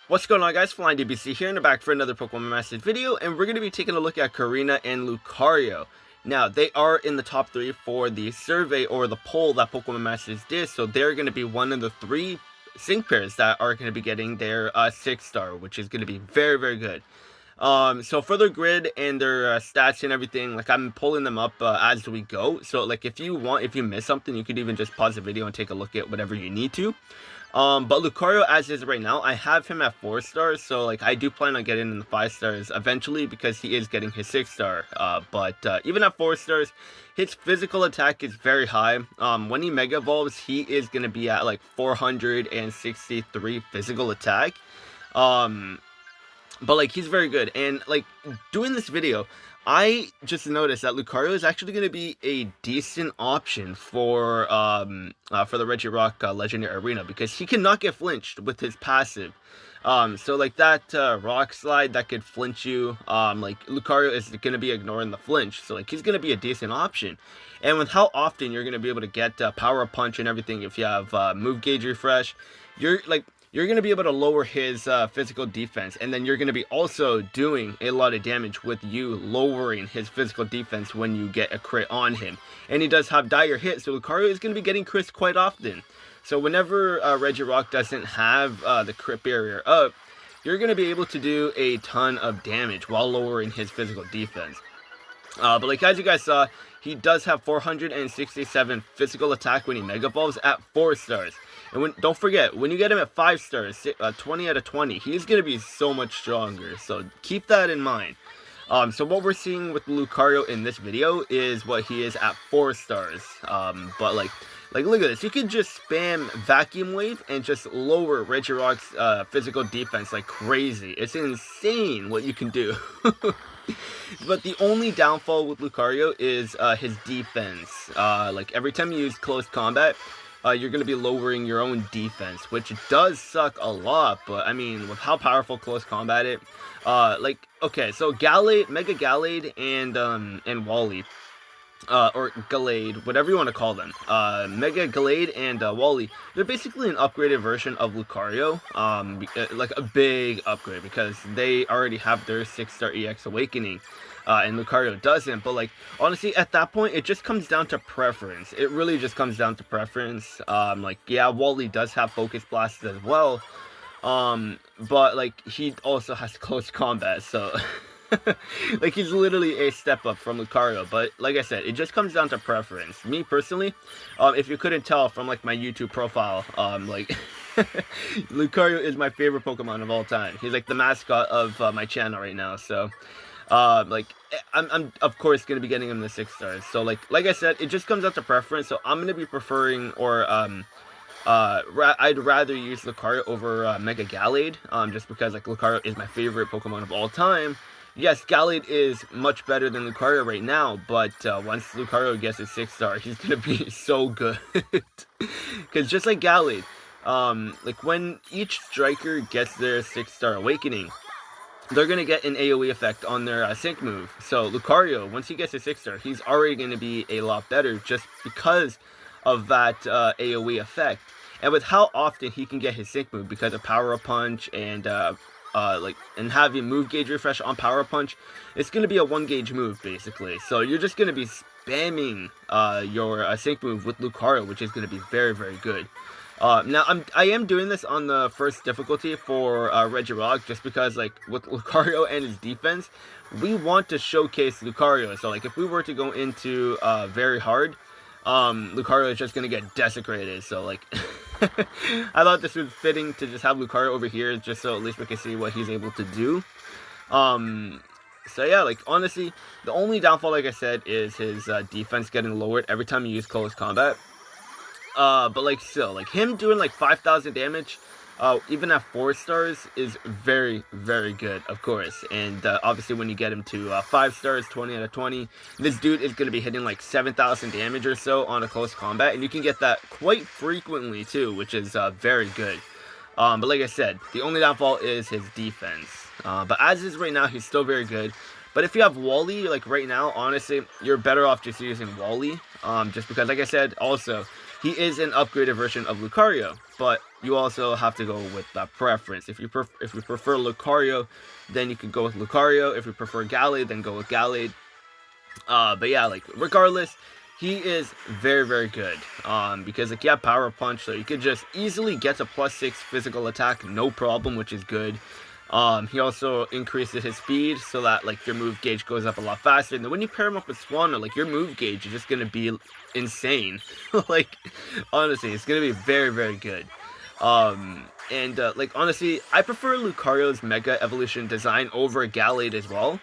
What's going on, guys? Flying DBC here, and I'm back for another Pokemon Masters video, and we're going to be taking a look at Korrina and Lucario. Now, they are in the top 3 for the survey or the poll that Pokemon Masters did, so they're going to be one of the 3 sync pairs that are going to be getting their 6-star, which is going to be very, very good. So for their grid and their stats and everything, like, I'm pulling them up as we go. So, like, if you miss something, you could even just pause the video and take a look at whatever you need to. But Lucario, as is right now, I have him at 4 stars, so like I do plan on getting in the 5 stars eventually because he is getting his 6 star. But even at 4 stars, his physical attack is very high. When he Mega Evolves, he is gonna be at like 463 physical attack. But like he's very good, and like doing this video, I just noticed that Lucario is actually going to be a decent option for the Regirock Legendary Arena because he cannot get flinched with his passive. So like that Rock Slide that could flinch you, like Lucario is going to be ignoring the flinch, so like he's going to be a decent option. And with how often you're going to be able to get Power Punch and everything, if you have Move Gauge Refresh, you're going to be able to lower his physical defense, and then you're going to be also doing a lot of damage with you lowering his physical defense when you get a crit on him. And he does have dire hit, so Lucario is going to be getting crits quite often. So whenever Regirock doesn't have the crit barrier up, you're going to be able to do a ton of damage while lowering his physical defense. But like as you guys saw, he does have 467 physical attack when he Mega Evolves at 4 stars. And don't forget, when you get him at 5 stars, 20 out of 20, he's going to be so much stronger. So keep that in mind. So what we're seeing with Lucario in this video is what he is at 4 stars. But like look at this. You can just spam Vacuum Wave and just lower Regirock's physical defense like crazy. It's insane what you can do. But the only downfall with Lucario is his defense. Like every time you use close combat, you're going to be lowering your own defense, which does suck a lot. But I mean, with how powerful close combat it, like okay, so Gallade, Mega Gallade, and Wally, or Gallade, whatever you want to call them, Mega Gallade and Wally, they're basically an upgraded version of Lucario, like a big upgrade because they already have their 6-star EX Awakening. And Lucario doesn't, but like honestly at that point it just comes down to preference. It really just comes down to preference. Like yeah, Wally does have Focus Blast as well, but like he also has close combat, so like he's literally a step up from Lucario. But like I said, it just comes down to preference. Me personally, if you couldn't tell from like my YouTube profile, like Lucario is my favorite Pokemon of all time. He's like the mascot of my channel right now, so like I'm of course gonna be getting him the 6 stars. So like I said, it just comes out to preference. So I'm gonna be preferring, or I'd rather use Lucario over Mega Gallade, just because like Lucario is my favorite Pokemon of all time. Yes, Gallade is much better than Lucario right now, but once Lucario gets his 6 star, he's gonna be so good. Because just like Gallade, like when each striker gets their 6-star awakening, they're going to get an AoE effect on their sync move. So Lucario, once he gets a 6-star, he's already going to be a lot better just because of that AoE effect. And with how often he can get his sync move because of Power Punch and and having Move Gauge Refresh on Power Punch, it's going to be a 1-gauge move basically. So you're just going to be spamming your sync move with Lucario, which is going to be very, very good. Now I am doing this on the first difficulty for Regirock just because like with Lucario and his defense, we want to showcase Lucario. So like if we were to go into very hard, Lucario is just gonna get desecrated. So like I thought this was fitting to just have Lucario over here just so at least we can see what he's able to do. So yeah, like honestly, the only downfall, like I said, is his defense getting lowered every time you use close combat. But like still, like him doing like 5,000 damage, even at 4 stars is very, very good, of course. And obviously when you get him to 5 stars, 20 out of 20, this dude is going to be hitting like 7,000 damage or so on a close combat. And you can get that quite frequently too, which is very good. But like I said, the only downfall is his defense. But as is right now, he's still very good. But if you have Wally, like right now, honestly, you're better off just using Wally. Just because, like I said, also, he is an upgraded version of Lucario, but you also have to go with preference. If you prefer Lucario, then you could go with Lucario. If you prefer Gallade, then go with Gallade. But yeah, like regardless, he is very, very good. Because like, yeah, Power Punch, so you could just easily get a +6 physical attack, no problem, which is good. He also increases his speed so that like your move gauge goes up a lot faster. And then when you pair him up with Swanna, like your move gauge is just gonna be insane. Like honestly, it's gonna be very, very good. Like honestly, I prefer Lucario's Mega Evolution design over Gallade as well.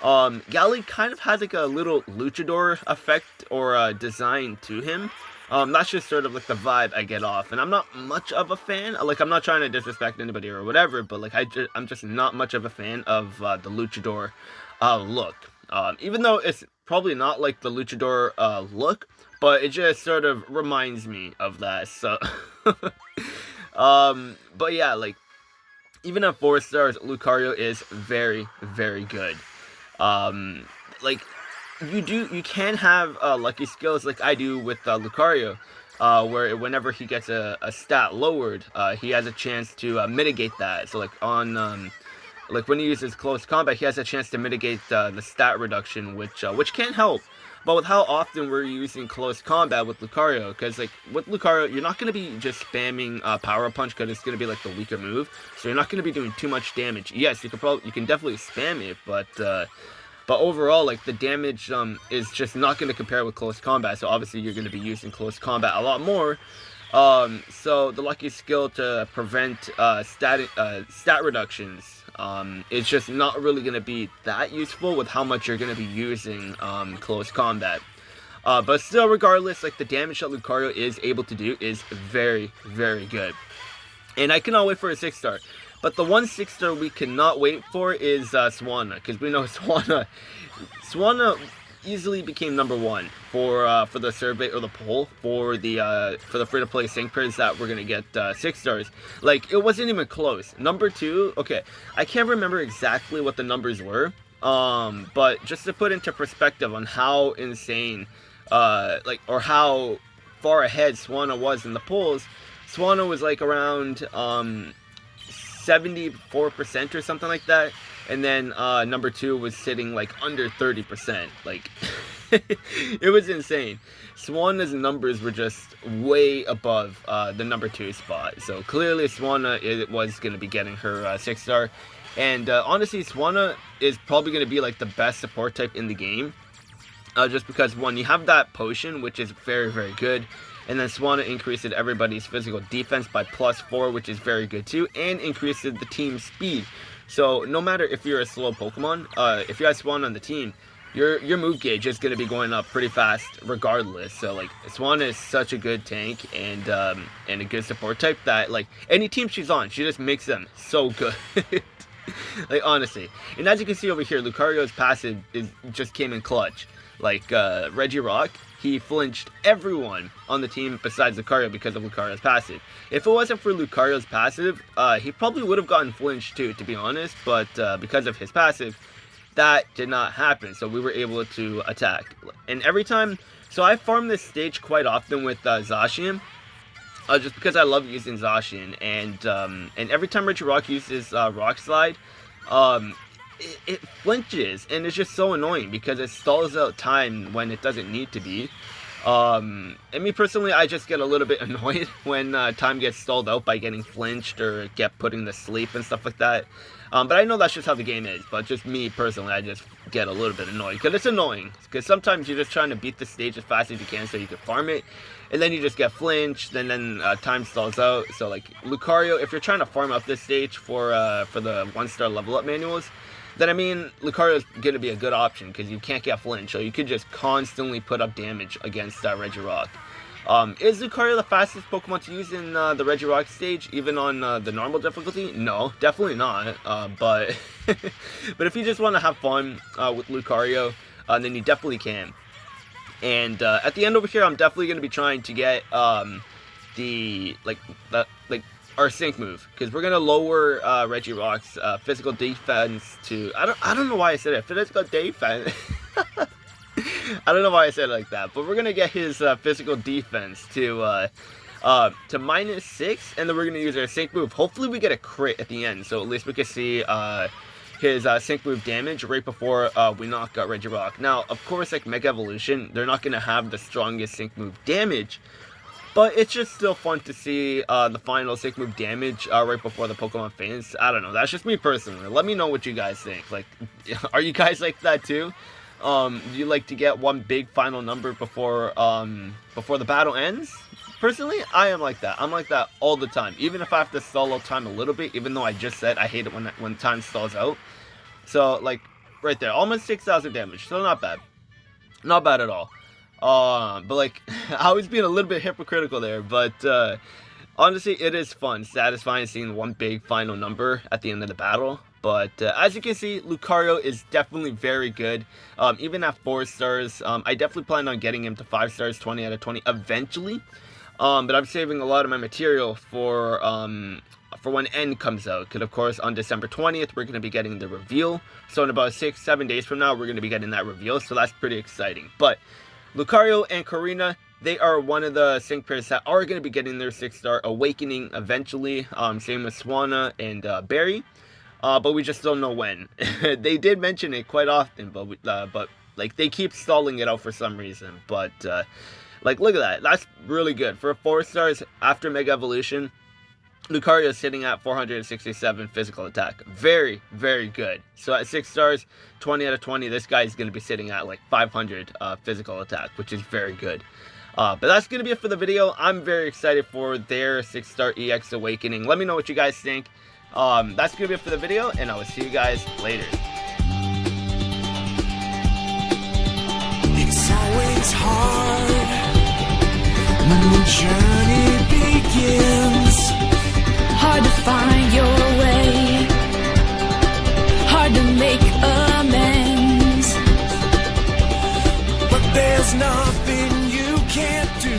Gallade kind of has like a little luchador effect or design to him. That's just sort of like the vibe I get off, and I'm not much of a fan. Like, I'm not trying to disrespect anybody or whatever, but like I'm just not much of a fan of the luchador look. Even though it's probably not like the luchador look, but it just sort of reminds me of that. So, but yeah, like even at 4 stars, Lucario is very, very good. Like you can have lucky skills like I do with Lucario, where whenever he gets a stat lowered, he has a chance to mitigate that. So like on like when he uses close combat, he has a chance to mitigate the stat reduction, which can help. But with how often we're using close combat with Lucario, because like with Lucario, you're not going to be just spamming Power Punch because it's going to be like the weaker move, so you're not going to be doing too much damage. Yes, you can definitely spam it, but overall, like the damage is just not going to compare with close combat. So obviously you're going to be using close combat a lot more. So the lucky skill to prevent stat reductions is just not really going to be that useful with how much you're going to be using close combat. But still, regardless, like the damage that Lucario is able to do is very, very good. And I cannot wait for a 6-star. But the one 6-star we cannot wait for is Swanna, because we know Swanna easily became #1 for the survey or the poll for the free-to-play sync pairs that we're gonna get 6 stars. Like it wasn't even close. #2, okay, I can't remember exactly what the numbers were. But just to put into perspective on how insane, or how far ahead Swanna was in the polls, Swanna was like around 74% or something like that, and then #2 was sitting like under 30%. Like it was insane. Swanna's numbers were just way above the #2 spot, so clearly Swanna was going to be getting her 6-star. And honestly, Swanna is probably going to be like the best support type in the game, just because one, you have that potion, which is very, very good. And then Swanna increases everybody's physical defense by +4, which is very good too, and increases the team's speed. So no matter if you're a slow Pokemon, if you have Swanna on the team, your move gauge is going to be going up pretty fast regardless. So like Swanna is such a good tank and a good support type that like any team she's on, she just makes them so good. Like honestly. And as you can see over here, Lucario's passive just came in clutch. Like Regirock, he flinched everyone on the team besides Lucario because of Lucario's passive. If it wasn't for Lucario's passive, he probably would have gotten flinched too, to be honest, but because of his passive, that did not happen, so we were able to attack. And every time, so I farm this stage quite often with Zacian, just because I love using Zacian, and every time Regirock uses Rock Slide, it flinches, and it's just so annoying because it stalls out time when it doesn't need to be. And me personally, I just get a little bit annoyed when time gets stalled out by getting flinched or get put in to sleep and stuff like that. But I know that's just how the game is, but just me personally, I just get a little bit annoyed because it's annoying. Because sometimes you're just trying to beat the stage as fast as you can so you can farm it, and then you just get flinched, and then time stalls out. So like Lucario, if you're trying to farm up this stage for the 1-star level up manuals, then I mean, Lucario is going to be a good option because you can't get flinch, so you could just constantly put up damage against Regirock. Is Lucario the fastest Pokemon to use in the Regirock stage, even on the normal difficulty? No, definitely not. But but if you just want to have fun with Lucario, then you definitely can. And at the end over here, I'm definitely going to be trying to get our sync move, because we're gonna lower Regirock's physical defense to I don't know why I said it, physical defense. I don't know why I said it like that, but we're gonna get his physical defense to -6, and then we're gonna use our sync move. Hopefully we get a crit at the end, so at least we can see his sync move damage right before we knock out Regirock. Now, of course, like Mega Evolution, they're not gonna have the strongest sync move damage, but it's just still fun to see the final sync move damage right before the Pokemon fans. I don't know. That's just me personally. Let me know what you guys think. Like, are you guys like that too? Do you like to get one big final number before the battle ends? Personally, I am like that. I'm like that all the time. Even if I have to stall out time a little bit, even though I just said I hate it when time stalls out. So, like, right there. Almost 6,000 damage. So, not bad. Not bad at all. But like, I was being a little bit hypocritical there, but honestly, it is fun, satisfying seeing one big final number at the end of the battle. But as you can see, Lucario is definitely very good. Even at 4 stars, I definitely plan on getting him to 5 stars, 20 out of 20 eventually. But I'm saving a lot of my material for when N comes out. Because of course, on December 20th, we're going to be getting the reveal. So in about 6-7 days from now, we're going to be getting that reveal. So that's pretty exciting. But Lucario and Korrina, they are one of the sync pairs that are going to be getting their 6-star awakening eventually. Same with Swanna and Barry. But we just don't know when. They did mention it quite often, but like they keep stalling it out for some reason. But like, look at that. That's really good. For 4 stars after Mega Evolution, Lucario is sitting at 467 physical attack. Very, very good. So at 6 stars, 20 out of 20, this guy is going to be sitting at like 500 physical attack, which is very good. But that's going to be it for the video. I'm very excited for their 6-star EX Awakening. Let me know what you guys think. That's going to be it for the video, and I will see you guys later. It's always hard when the journey begins. Hard to find your way, hard to make amends. But there's nothing you can't do.